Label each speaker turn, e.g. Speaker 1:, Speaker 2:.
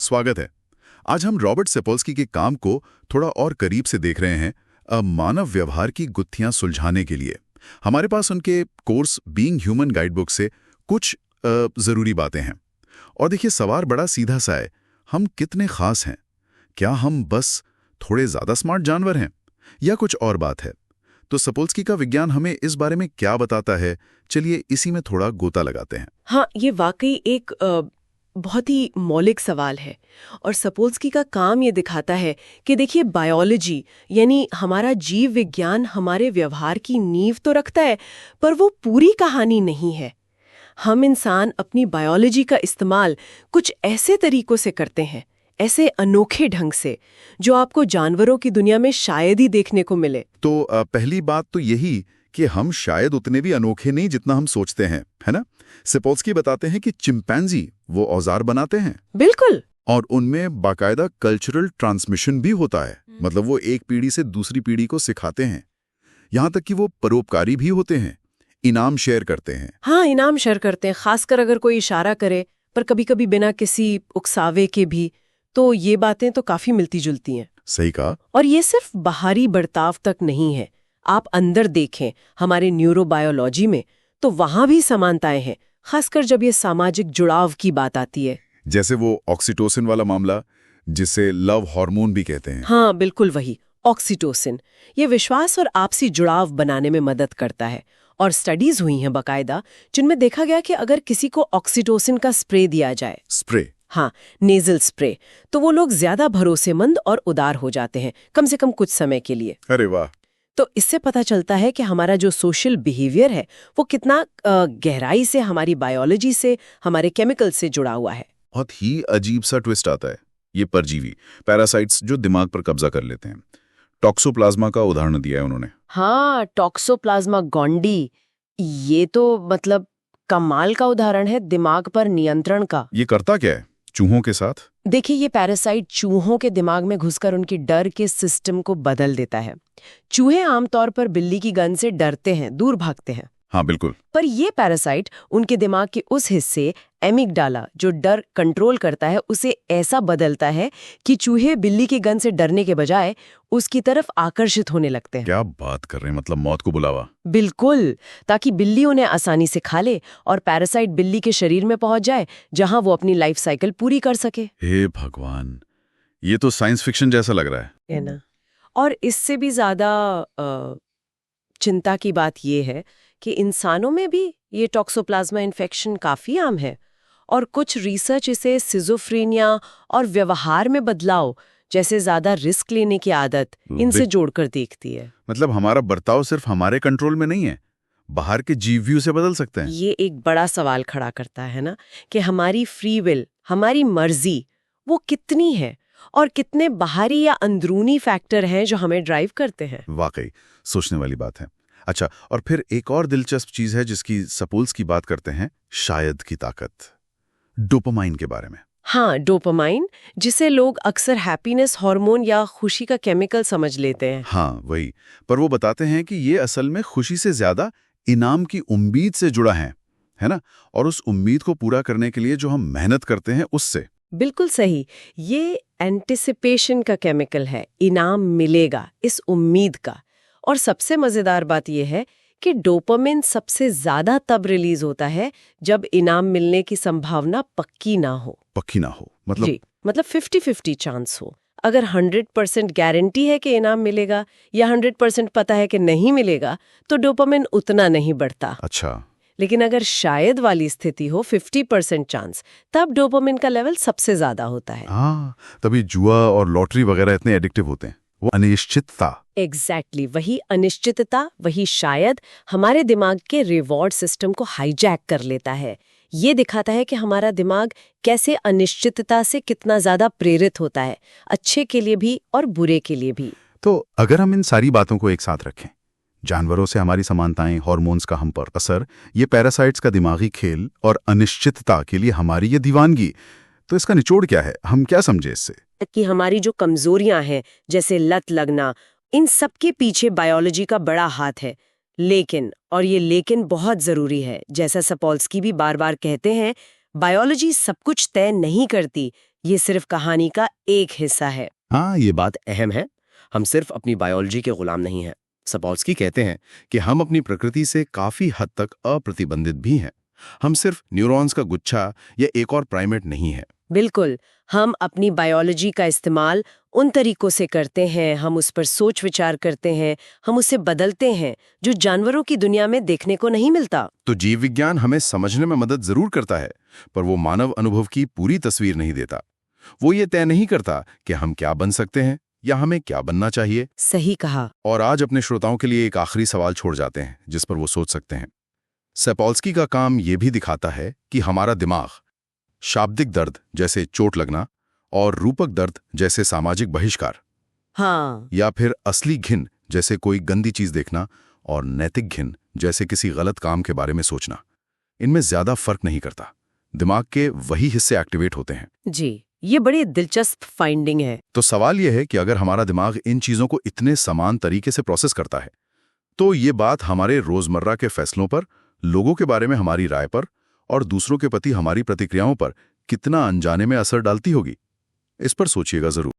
Speaker 1: स्वागत है। आज हम रॉबर्ट सपोल्स्की के काम को थोड़ा और करीब से देख रहे हैं, मानव व्यवहार की गुत्थियां सुलझाने के लिए। हमारे पास उनके कोर्स बीइंग ह्यूमन गाइडबुक से कुछ ज़रूरी बातें हैं। और देखिए, सवाल बड़ा सीधा सा है, हम कितने खास हैं? क्या हम बस थोड़े ज़्यादा स्मार्ट जानवर हैं या कुछ और बात है? तो सपोल्स्की का विज्ञान हमें इस बारे में क्या बताता है? चलिए इसी में थोड़ा गोता लगाते हैं।
Speaker 2: हाँ, ये वाकई एक बहुत ही मौलिक सवाल है और सपोल्स्की का काम ये दिखाता है कि देखिए, बायोलॉजी यानी हमारा जीव विज्ञान हमारे व्यवहार की नींव तो रखता है, पर वो पूरी कहानी नहीं है। हम इंसान अपनी बायोलॉजी का इस्तेमाल कुछ ऐसे तरीकों से करते हैं, ऐसे अनोखे ढंग से, जो आपको जानवरों की दुनिया में शायद ही देखने को मिले।
Speaker 1: तो पहली बात तो यही कि हम शायद उतने भी अनोखे नहीं जितना हम सोचते हैं, है ना? सपोल्स्की बताते हैं कि चिंपैंजी वो औजार बनाते हैं।
Speaker 2: बिल्कुल।
Speaker 1: और उनमें बाकायदा कल्चरल ट्रांसमिशन भी होता है। मतलब वो एक पीढ़ी से दूसरी पीढ़ी को सिखाते हैं। यहाँ तक कि वो परोपकारी भी होते हैं, इनाम शेयर करते हैं।
Speaker 2: हाँ, इनाम शेयर करते हैं, खासकर अगर कोई इशारा करे, पर कभी कभी बिना किसी उकसावे के भी। तो ये बातें तो काफी मिलती जुलती हैं।
Speaker 1: सही कहा।
Speaker 2: और ये सिर्फ बाहरी बर्ताव तक नहीं है। आप अंदर देखें हमारे न्यूरोबायोलॉजी में, तो वहां भी समानताएं हैं, खासकर जब ये सामाजिक जुड़ाव की बात आती है।
Speaker 1: जैसे वो ऑक्सीटोसिन वाला मामला, जिसे लव हार्मोन भी कहते हैं।
Speaker 2: हाँ, बिल्कुल वही ऑक्सीटोसिन। ये विश्वास और आपसी जुड़ाव बनाने में मदद करता है। और स्टडीज हुई हैं बाकायदा, जिनमें देखा गया कि अगर किसी को ऑक्सीटोसिन का स्प्रे दिया जाए,
Speaker 1: स्प्रे,
Speaker 2: हाँ, नेजल स्प्रे, तो वो लोग ज्यादा भरोसेमंद और उदार हो जाते हैं, कम से कम कुछ समय के लिए।
Speaker 1: अरे वाह।
Speaker 2: तो इससे पता चलता है कि हमारा जो सोशल बिहेवियर है वो कितना गहराई से हमारी बायोलॉजी से, हमारे केमिकल से जुड़ा हुआ है।
Speaker 1: बहुत ही अजीब सा ट्विस्ट आता है। ये परजीवी पैरासाइट्स जो दिमाग पर कब्जा कर लेते हैं। टॉक्सोप्लाज्मा का उदाहरण दिया है उन्होंने।
Speaker 2: हाँ, टॉक्सोप्लाज्मा गोंडी, ये तो मतलब कमाल का उदाहरण है दिमाग पर नियंत्रण का।
Speaker 1: ये करता क्या है चूहों के साथ?
Speaker 2: देखिए, ये पैरासाइट चूहों के दिमाग में घुसकर उनकी डर के सिस्टम को बदल देता है। चूहे आमतौर पर बिल्ली की गंध से डरते हैं, दूर भागते हैं।
Speaker 1: हाँ बिल्कुल।
Speaker 2: पर ये पैरासाइट उनके दिमाग के उस हिस्से एमिगडाला, जो डर कंट्रोल करता है, उसे ऐसा बदलता है कि चूहे बिल्ली की गंध से डरने के बजाय उसकी तरफ आकर्षित होने लगते हैं।
Speaker 1: क्या बात कर रहे हैं, मतलब मौत को बुलावा।
Speaker 2: बिल्कुल, ताकि बिल्ली उन्हें आसानी से खा ले और पैरासाइट बिल्ली के शरीर में पहुंच जाए, जहां वो अपनी लाइफ साइकिल पूरी कर सके।
Speaker 1: हे भगवान, ये तो साइंस फिक्शन जैसा लग रहा
Speaker 2: है ना? और इससे भी ज्यादा चिंता की बात ये है कि इंसानों में भी ये टॉक्सोप्लाज्मा इन्फेक्शन काफी आम है और कुछ रिसर्च इसे सिजोफ्रेनिया और व्यवहार में बदलाव, जैसे ज्यादा रिस्क लेने की आदत, इनसे जोड़कर देखती है।
Speaker 1: मतलब हमारा बर्ताव सिर्फ हमारे कंट्रोल में नहीं है, बाहर के जीव भी उसे बदल सकते हैं।
Speaker 2: ये एक बड़ा सवाल खड़ा करता है ना, कि हमारी फ्री विल, हमारी मर्जी, वो कितनी है और कितने बाहरी या अंदरूनी फैक्टर हैं जो हमें ड्राइव करते हैं।
Speaker 1: वाकई सोचने वाली बात है। अच्छा, और फिर एक और दिलचस्प चीज है जिसकी सपोल्स्की बात करते हैं, शायद की ताकत, डोपामाइन के बारे में।
Speaker 2: हाँ, डोपामाइन, जिसे लोग अक्सर हैप्पीनेस हार्मोन या खुशी का केमिकल समझ लेते हैं।
Speaker 1: हाँ वही, पर वो बताते हैं कि ये असल में खुशी से ज्यादा इनाम की उम्मीद से जुड़ा है ना? और उस उम्मीद को पूरा करने के लिए जो हम मेहनत करते हैं उससे।
Speaker 2: बिल्कुल सही, ये एंटिसिपेशन का केमिकल है, इनाम मिलेगा, इस उम्मीद का। और सबसे मजेदार बात यह है कि डोपामिन सबसे ज्यादा तब रिलीज होता है जब इनाम मिलने की संभावना पक्की ना हो।
Speaker 1: पक्की ना हो मतलब?
Speaker 2: जी, मतलब 50-50 चांस हो। अगर 100% गारंटी है कि इनाम मिलेगा या 100% पता है कि नहीं मिलेगा, तो डोपामिन उतना नहीं बढ़ता।
Speaker 1: अच्छा।
Speaker 2: लेकिन अगर शायद वाली स्थिति हो, 50% चांस, तब डोपामिन का लेवल सबसे ज्यादा होता है।
Speaker 1: हाँ, तभी जुआ और लॉटरी वगैरह इतने एडिक्टिव होते हैं। वो अनिश्चितता।
Speaker 2: एग्जैक्टली, वही अनिश्चितता, वही शायद हमारे दिमाग के रिवॉर्ड सिस्टम को हाईजैक कर लेता है। ये दिखाता है कि हमारा दिमाग कैसे अनिश्चितता से कितना ज्यादा प्रेरित होता है, अच्छे के लिए भी और बुरे के लिए भी।
Speaker 1: तो अगर हम इन सारी बातों को एक साथ रखें, जानवरों से हमारी समानताएं, हार्मोन्स का हम पर असर, ये पैरासाइट्स का दिमागी खेल और अनिश्चितता के लिए हमारी ये दीवानगी, तो इसका निचोड़ क्या है? हम क्या समझे इससे?
Speaker 2: कि हमारी जो कमजोरियां हैं, जैसे लत लगना, इन सब के पीछे बायोलॉजी का बड़ा हाथ है। लेकिन, और ये लेकिन बहुत जरूरी है, जैसा सपोल्स्की भी बार बार कहते हैं, बायोलॉजी सब कुछ तय नहीं करती, ये सिर्फ कहानी का एक हिस्सा है।
Speaker 3: हाँ, ये बात अहम है। हम सिर्फ अपनी बायोलॉजी के गुलाम नहीं हैं। सपोल्स्की कहते हैं कि हम अपनी प्रकृति से काफी हद तक अप्रतिबंधित भी हैं। हम सिर्फ न्यूरॉन्स का गुच्छा या एक और प्राइमेट नहीं है।
Speaker 2: बिल्कुल, हम अपनी बायोलॉजी का इस्तेमाल उन तरीकों से करते हैं, हम उस पर सोच विचार करते हैं, हम उसे बदलते हैं, जो जानवरों की दुनिया में देखने को नहीं मिलता।
Speaker 3: तो जीव विज्ञान हमें समझने में मदद जरूर करता है, पर वो मानव अनुभव की पूरी तस्वीर नहीं देता। वो ये तय नहीं करता कि हम क्या बन सकते हैं या हमें क्या बनना चाहिए।
Speaker 2: सही कहा।
Speaker 3: और आज अपने श्रोताओं के लिए एक आखिरी सवाल छोड़ जाते हैं जिस पर वो सोच सकते हैं। सपोल्स्की का काम ये भी दिखाता है कि हमारा दिमाग शाब्दिक दर्द जैसे चोट लगना और रूपक दर्द जैसे सामाजिक बहिष्कार,
Speaker 2: हाँ,
Speaker 3: या फिर असली घिन जैसे कोई गंदी चीज देखना और नैतिक घिन जैसे किसी गलत काम के बारे में सोचना, इनमें ज्यादा फर्क नहीं करता। दिमाग के वही हिस्से एक्टिवेट होते हैं।
Speaker 2: जी, ये बड़ी दिलचस्प फाइंडिंग है।
Speaker 3: तो सवाल यह है कि अगर हमारा दिमाग इन चीजों को इतने समान तरीके से प्रोसेस करता है, तो ये बात हमारे रोजमर्रा के फैसलों पर, लोगों के बारे में हमारी राय पर और दूसरों के प्रति हमारी प्रतिक्रियाओं पर कितना अनजाने में असर डालती होगी। इस पर सोचिएगा जरूर।